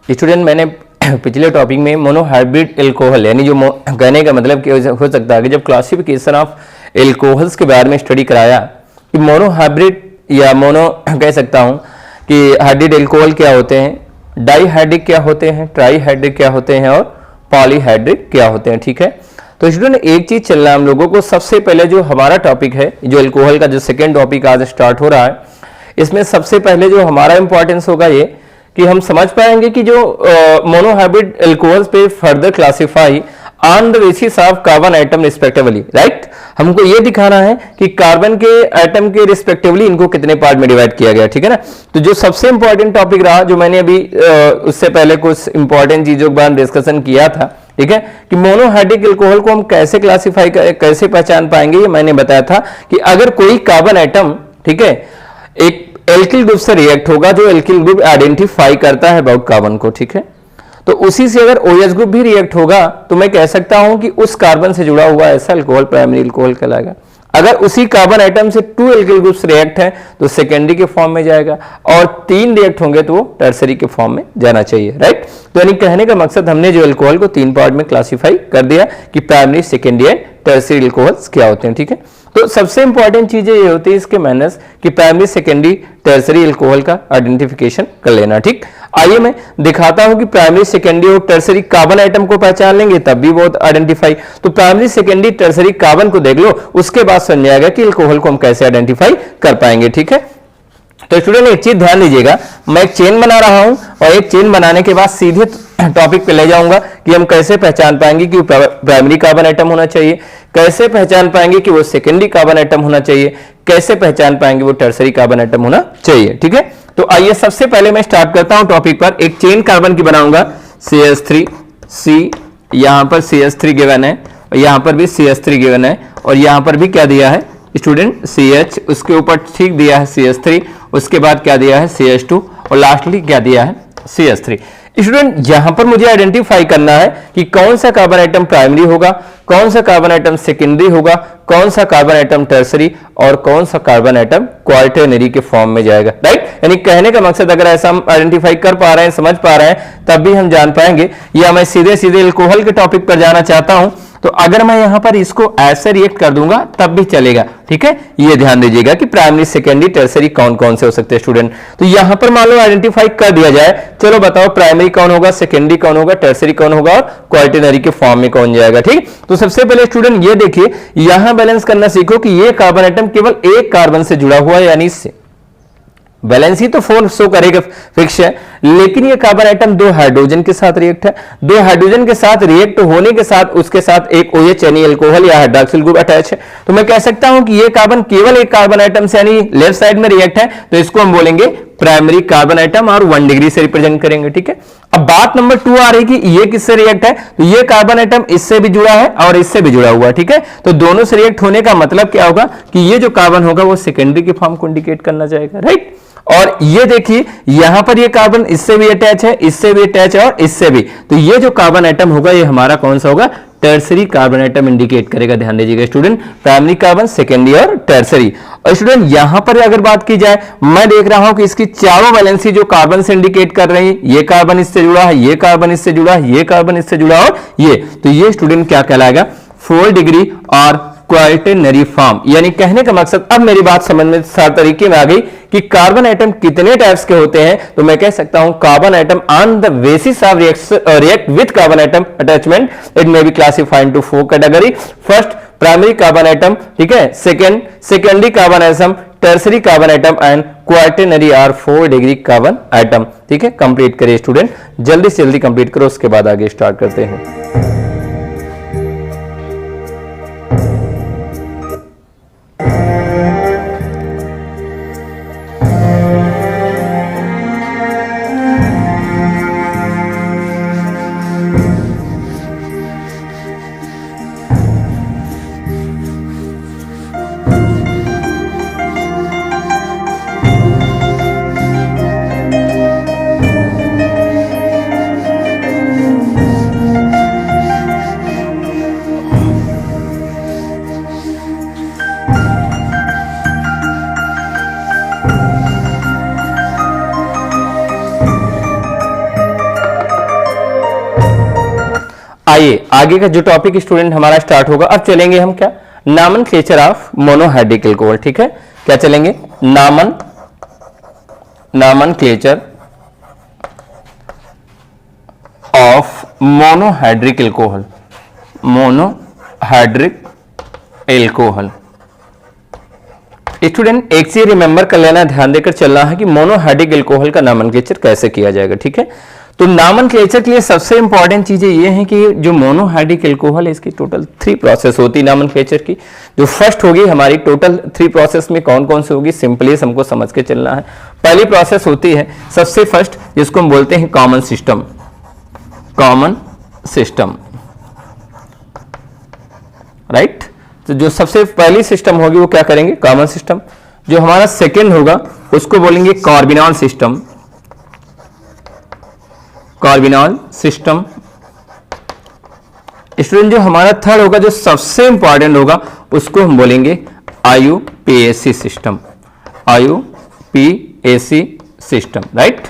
Student, मैंने पिछले topic में मोनोहाइब्रिड एल्कोहल यानी जो कहने का मतलब कि हो सकता है कि जब क्लासिफिकेशन ऑफ एल्कोहल्स के बारे में स्टडी कराया कि मोनोहाइब्रिड या मोनो कह सकता हूं कि हाइब्रिड एल्कोहल क्या होते हैं, डाईहाइड्रिक क्या होते हैं, ट्राईहाइड्रिक क्या होते हैं और पॉलीहाइड्रिक क्या होते हैं। ठीक है, तो स्टूडेंट एक चीज चल रहा है हम लोगों को, सबसे पहले जो हमारा टॉपिक है, जो एल्कोहल का जो सेकेंड टॉपिक आज स्टार्ट हो रहा है, इसमें सबसे पहले जो हमारा इंपॉर्टेंस होगा ये कि हम समझ पाएंगे कि जो मोनोहाइब्रिड एल्कोहल्स पे further classify on the basis of carbon atom respectively, right. हमको ये दिखाना है कि कार्बन के एटम के रिस्पेक्टिवली इनको कितने पार्ट में डिवाइड किया गया, ठीक है ना। तो जो सबसे इंपॉर्टेंट टॉपिक रहा, जो मैंने अभी उससे पहले कुछ इंपॉर्टेंट चीजों के बारे में डिस्कशन किया था, ठीक है, कि मोनोहाइड्रिक एल्कोहल को हम कैसे क्लासिफाई कैसे पहचान पाएंगे, ये मैंने बताया था कि अगर कोई कार्बन एटम, ठीक है, एक एल्किल ग्रुप से रिएक्ट होगा, जो एल्किल ग्रुप आइडेंटिफाई करता है अबाउट कार्बन को, ठीक है, तो उसी से अगर OH ग्रुप भी रिएक्ट होगा तो मैं कह सकता हूं कि उस कार्बन से जुड़ा हुआ ऐसा अल्कोहल प्राइमरी अल्कोहल कहलाएगा। अगर उसी कार्बन आइटम से 2 एल्किल ग्रुप्स रिएक्ट हैं तो सेकेंडरी के फॉर्म में जाएगा, और 3 रिएक्ट होंगे तो वो टर्सरी के फॉर्म में जाना चाहिए, राइट। तो यानी कहने का मकसद, हमने जो अल्कोहल को 3 पार्ट में क्लासिफाई कर दिया कि primary, secondary and tertiary alcohols क्या होते हैं, ठीक है। तो सबसे इंपॉर्टेंट चीजें ये होती है इसके मैनर्स कि प्राइमरी, सेकेंडरी, टर्सरी अल्कोहल का आइडेंटिफिकेशन कर लेना, ठीक। आइए मैं दिखाता हूं कि प्राइमरी, सेकेंडरी और टर्सरी कार्बन आइटम को पहचान लेंगे तब भी बहुत आइडेंटिफाई। तो प्राइमरी, सेकेंडरी, टर्सरी कार्बन को देख लो, उसके बाद समझ आएगा कि अल्कोहल को हम कैसे आइडेंटिफाई कर पाएंगे, ठीक है। तो स्टूडेंट एक चीज ध्यान दीजिएगा, मैं एक चेन बना रहा हूं और एक चेन बनाने के बाद सीधे टॉपिक पे ले जाऊंगा कि हम कैसे पहचान पाएंगे कि प्राइमरी कार्बन एटम होना चाहिए, कैसे पहचान पाएंगे कि वो सेकेंडरी कार्बन एटम होना चाहिए, कैसे पहचान पाएंगे वो टर्सरी कार्बन एटम होना चाहिए, ठीक है। तो आइए सबसे पहले मैं स्टार्ट करता हूं टॉपिक पर। एक चेन कार्बन की बनाऊंगा, CH3, C, यहां पर CH3 गिवन है, और यहां पर भी CH3 गिवन है, और यहां पर भी क्या दिया है स्टूडेंट, CH, उसके ऊपर ठीक दिया है CH3, उसके बाद क्या दिया है CH2, और लास्टली क्या दिया है CH3। स्टूडेंट यहां पर मुझे आइडेंटिफाई करना है कि कौन सा कार्बन आइटम प्राइमरी होगा, कौन सा कार्बन आइटम सेकेंडरी होगा, कौन सा कार्बन आइटम टर्सरी और कौन सा कार्बन आइटम क्वार्टरनरी के फॉर्म में जाएगा, राइट। यानी कहने का मकसद, अगर ऐसा हम आइडेंटिफाई कर पा रहे हैं, समझ पा रहे हैं, तब भी हम जान पाएंगे। या मैं सीधे सीधे अल्कोहल के टॉपिक पर जाना चाहता हूं, तो अगर मैं यहां पर इसको ऐसे रिएक्ट कर दूंगा तब भी चलेगा, ठीक है। ये ध्यान दीजिएगा कि प्राइमरी, सेकेंडरी, टर्सरी कौन कौन से हो सकते हैं स्टूडेंट। तो यहां पर मान लो आइडेंटिफाई कर दिया जाए, चलो बताओ प्राइमरी कौन होगा, सेकेंडरी कौन होगा, टर्सरी कौन होगा और क्वार्टरनरी के फॉर्म में कौन जाएगा, ठीक। तो सबसे पहले स्टूडेंट ये देखिए, यहां बैलेंस करना सीखो कि ये कार्बन आइटम केवल एक कार्बन से जुड़ा हुआ है, यानी इससे बैलेंस ही तो 4 शो करेगा, फिक्स है, लेकिन ये कार्बन आइटम 2 हाइड्रोजन के साथ रिएक्ट है। 2 हाइड्रोजन के साथ रिएक्ट होने के साथ उसके साथ एक OH यानी अल्कोहल या हाइड्रॉक्सिल ग्रुप अटैच है। तो मैं कह सकता हूं कि ये कार्बन केवल एक कार्बन आइटम से यानी लेफ्ट साइड में रिएक्ट है, तो इसको हम बोलेंगे प्राइमरी कार्बन आइटम और 1 डिग्री से रिप्रेजेंट करेंगे, ठीक है। अब बात नंबर 2 आ रही कि ये किससे रिएक्ट है, तो ये कार्बन आइटम इससे भी जुड़ा है और इससे भी जुड़ा हुआ है, ठीक है। तो दोनों से रिएक्ट होने का मतलब क्या होगा कि ये जो कार्बन होगा वो सेकेंडरी के फॉर्म को इंडिकेट करना चाहेगा, राइट। और ये देखिए यहां पर ये कार्बन इससे भी अटैच है, इससे भी अटैच है और इससे भी, तो ये जो कार्बन आइटम होगा ये हमारा कौन सा होगा, टर्सरी कार्बन आइटम इंडिकेट करेगा। ध्यान दीजिएगा स्टूडेंट, प्राइमरी कार्बन, सेकेंडरी और टर्सरी। और स्टूडेंट यहां पर अगर बात की जाए, मैं देख रहा हूं कि इसकी चारों वैलेंसी जो कार्बन से इंडिकेट कर रही है, ये कार्बन इससे जुड़ा है, ये कार्बन इससे जुड़ा है, ये कार्बन इससे जुड़ा है और ये, तो ये स्टूडेंट क्या कहलाएगा, 4 डिग्री और क्वार्टेनरी फॉर्म। यानी कहने का मकसद, अब मेरी बात समझ में सारे तरीके में आ गई कि कार्बन आइटम कितने टाइप्स के होते हैं। तो मैं कह सकता हूं carbon item on the basis of react with carbon item attachment, it may be classified into 4 category. First primary carbon item, ठीक है, secondary carbon item, tertiary carbon item and quaternary और 4 डिग्री कार्बन आइटम, ठीक है। Complete करिए student, जल्दी से जल्दी complete करो, उसके बाद आगे स्टार्ट करते हैं। आइए आगे का जो टॉपिक स्टूडेंट हमारा स्टार्ट होगा। अब चलेंगे हम क्या, नॉमेनक्लेचर ऑफ मोनोहाइड्रिक एल्कोहल, ठीक है। क्या चलेंगे, nomenclature of monohydric alcohol, monohydric alcohol. Student एक चीज रिमेंबर कर लेना, ध्यान देकर चलना है कि मोनोहाइड्रिक एल्कोहल का नॉमेनक्लेचर कैसे किया जाएगा, ठीक है। तो नॉमेनक्लेचर के लिए सबसे इंपॉर्टेंट चीजें ये हैं कि जो मोनोहाइड्रिक एल्कोहल है इसकी टोटल 3 प्रोसेस होती है नॉमेनक्लेचर की। जो फर्स्ट होगी हमारी, टोटल 3 प्रोसेस में कौन कौन सी होगी, सिंपली हमको समझ के चलना है। पहली प्रोसेस होती है सबसे फर्स्ट, जिसको हम बोलते हैं common system, common system, right. तो जो सबसे पहली सिस्टम होगी वो क्या करेंगे, कॉमन सिस्टम। जो हमारा सेकेंड होगा उसको बोलेंगे carbinol system, carbinol system. Student जो हमारा थर्ड होगा, जो सबसे इंपॉर्टेंट होगा, उसको हम बोलेंगे IUPAC system, IUPAC system, right.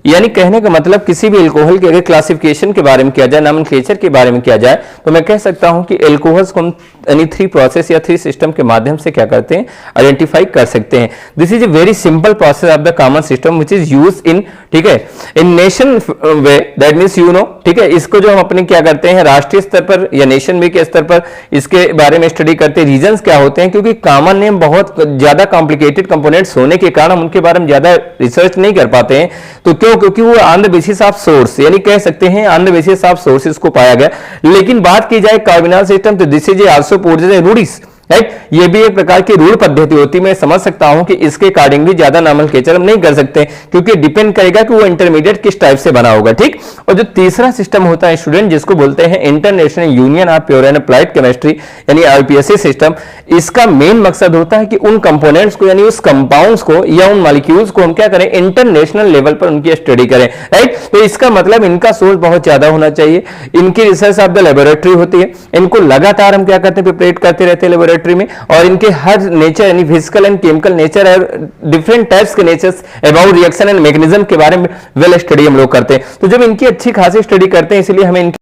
यानी कहने का मतलब किसी भी एल्कोहल के अगर क्लासिफिकेशन के बारे में किया जाए, नॉमेनक्लेचर के बारे में किया जाए, तो मैं कह सकता हूं कि एल्कोहल्स को हम यानी 3 प्रोसेस या 3 सिस्टम के माध्यम से क्या करते हैं, आइडेंटिफाई कर सकते हैं। This is a very simple process of the common system which is use in, ठीक है, इन nation way, that means you know, ठीक है। इसको जो हम अपने क्या करते हैं राष्ट्रीय स्तर पर या नेशन वे के स्तर पर इसके बारे में स्टडी करते हैं। रीजंस क्या होते हैं, क्योंकि कॉमन नेम बहुत ज्यादा कॉम्प्लिकेटेड कंपोनेंट्स होने के कारण हम उनके बारे में ज्यादा रिसर्च नहीं कर पाते हैं। तो क्यों, क्योंकि वो on the basis of source, यानी कह सकते हैं on the basis of sources को पाया गया। लेकिन बात की जाए कार्बिनॉल सिस्टम, तो दिस इज आल्सो पोर्टेड रूढ़िस, राइट। ये भी एक प्रकार की रूढ़ पद्धति होती है। मैं समझ सकता हूं कि इसके अकॉर्डिंग भी ज्यादा नॉमेनक्लेचर हम नहीं कर सकते, क्योंकि डिपेंड करेगा कि वो इंटरमीडिएट किस टाइप से बना होगा, ठीक। और जो तीसरा सिस्टम होता है स्टूडेंट, जिसको बोलते हैं international union of pure and applied chemistry, यानी IUPAC सिस्टम। इसका मेन मकसद होता है कि उन कंपोनेंट्स को, यानी उस कंपाउंड्स को या उन मॉलिक्यूल्स को हम क्या करें, इंटरनेशनल लेवल पर उनकी स्टडी करें, राइट। तो इसका मतलब इनका सोर्स बहुत ज्यादा होना चाहिए। इनकी रिसर्च ऑफ द लेबोरेटरी होती है, इनको लगातार हम क्या करते हैं, प्रिपरेट करते रहते हैं लेबोरेटरी में। और इनके हर नेचर यानी फिजिकल एंड केमिकल नेचर और डिफरेंट टाइप्स के natures about reaction and mechanism के बारे में वेल स्टडी हम लोग करते हैं। तो जब इनकी अच्छी खासी स्टडी करते हैं, इसलिए हमें इनकी